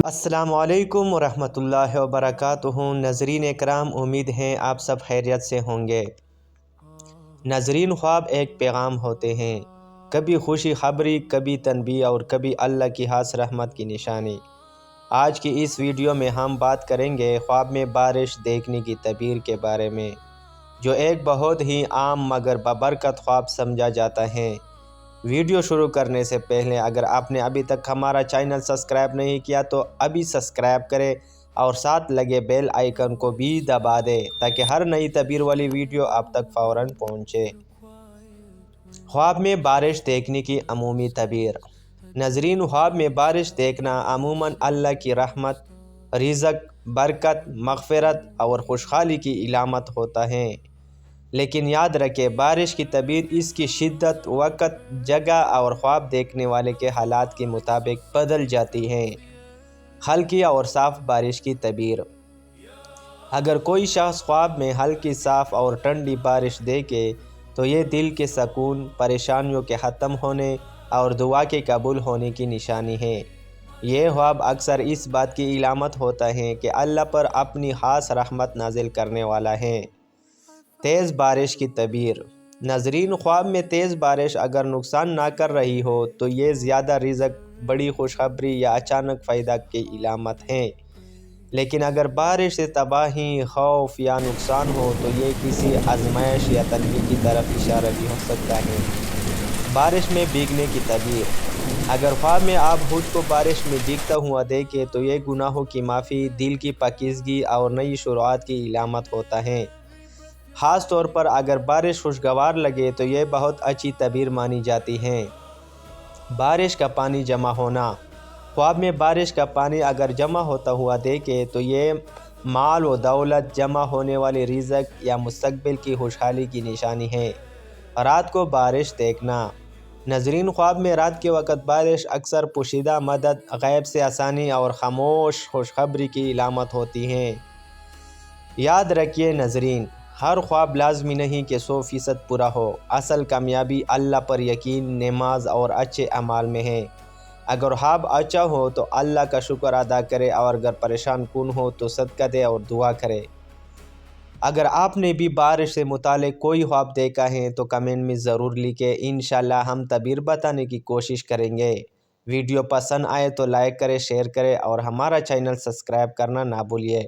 السلام علیکم ورحمۃ اللہ وبرکاتہ۔ ناظرین اکرام، امید ہیں آپ سب خیریت سے ہوں گے۔ ناظرین، خواب ایک پیغام ہوتے ہیں، کبھی خوشی خبری، کبھی تنبیہ اور کبھی اللہ کی خاص رحمت کی نشانی۔ آج کی اس ویڈیو میں ہم بات کریں گے خواب میں بارش دیکھنے کی تعبیر کے بارے میں، جو ایک بہت ہی عام مگر بابرکت خواب سمجھا جاتا ہے۔ ویڈیو شروع کرنے سے پہلے اگر آپ نے ابھی تک ہمارا چینل سبسکرائب نہیں کیا تو ابھی سبسکرائب کریں اور ساتھ لگے بیل آئیکن کو بھی دبا دیں تاکہ ہر نئی تعبیر والی ویڈیو آپ تک فوراً پہنچے۔ خواب میں بارش دیکھنے کی عمومی تعبیر۔ ناظرین، خواب میں بارش دیکھنا عموماً اللہ کی رحمت، رزق، برکت، مغفرت اور خوشحالی کی علامت ہوتا ہے۔ لیکن یاد رکھیں، بارش کی تعبیر اس کی شدت، وقت، جگہ اور خواب دیکھنے والے کے حالات کے مطابق بدل جاتی ہے۔ ہلکی اور صاف بارش کی تعبیر۔ اگر کوئی شخص خواب میں ہلکی، صاف اور ٹھنڈی بارش دیکھے تو یہ دل کے سکون، پریشانیوں کے ختم ہونے اور دعا کے قبول ہونے کی نشانی ہے۔ یہ خواب اکثر اس بات کی علامت ہوتا ہے کہ اللہ پر اپنی خاص رحمت نازل کرنے والا ہے۔ تیز بارش کی تعبیر۔ ناظرین، خواب میں تیز بارش اگر نقصان نہ کر رہی ہو تو یہ زیادہ رزق، بڑی خوشخبری یا اچانک فائدہ کی علامت ہے۔ لیکن اگر بارش سے تباہی، خوف یا نقصان ہو تو یہ کسی آزمائش یا تنبیہ کی طرف اشارہ بھی ہو سکتا ہے۔ بارش میں بھیگنے کی تعبیر۔ اگر خواب میں آپ خود کو بارش میں بھیگتا ہوا دیکھیں تو یہ گناہوں کی معافی، دل کی پاکیزگی اور نئی شروعات کی علامت ہوتا ہے۔ خاص طور پر اگر بارش خوشگوار لگے تو یہ بہت اچھی تعبیر مانی جاتی ہے۔ بارش کا پانی جمع ہونا۔ خواب میں بارش کا پانی اگر جمع ہوتا ہوا دیکھے تو یہ مال و دولت، جمع ہونے والی رزق یا مستقبل کی خوشحالی کی نشانی ہے۔ رات کو بارش دیکھنا۔ ناظرین، خواب میں رات کے وقت بارش اکثر پوشیدہ مدد، غیب سے آسانی اور خاموش خوشخبری کی علامت ہوتی ہے۔ یاد رکھیے ناظرین، ہر خواب لازمی نہیں کہ 100% پورا ہو۔ اصل کامیابی اللہ پر یقین، نماز اور اچھے اعمال میں ہے۔ اگر خواب اچھا ہو تو اللہ کا شکر ادا کرے اور اگر پریشان کن ہو تو صدقہ دے اور دعا کرے۔ اگر آپ نے بھی بارش سے متعلق کوئی خواب دیکھا ہے تو کمنٹ میں ضرور لکھیں، انشاءاللہ ہم تعبیر بتانے کی کوشش کریں گے۔ ویڈیو پسند آئے تو لائک کریں، شیئر کریں اور ہمارا چینل سبسکرائب کرنا نہ بھولیے۔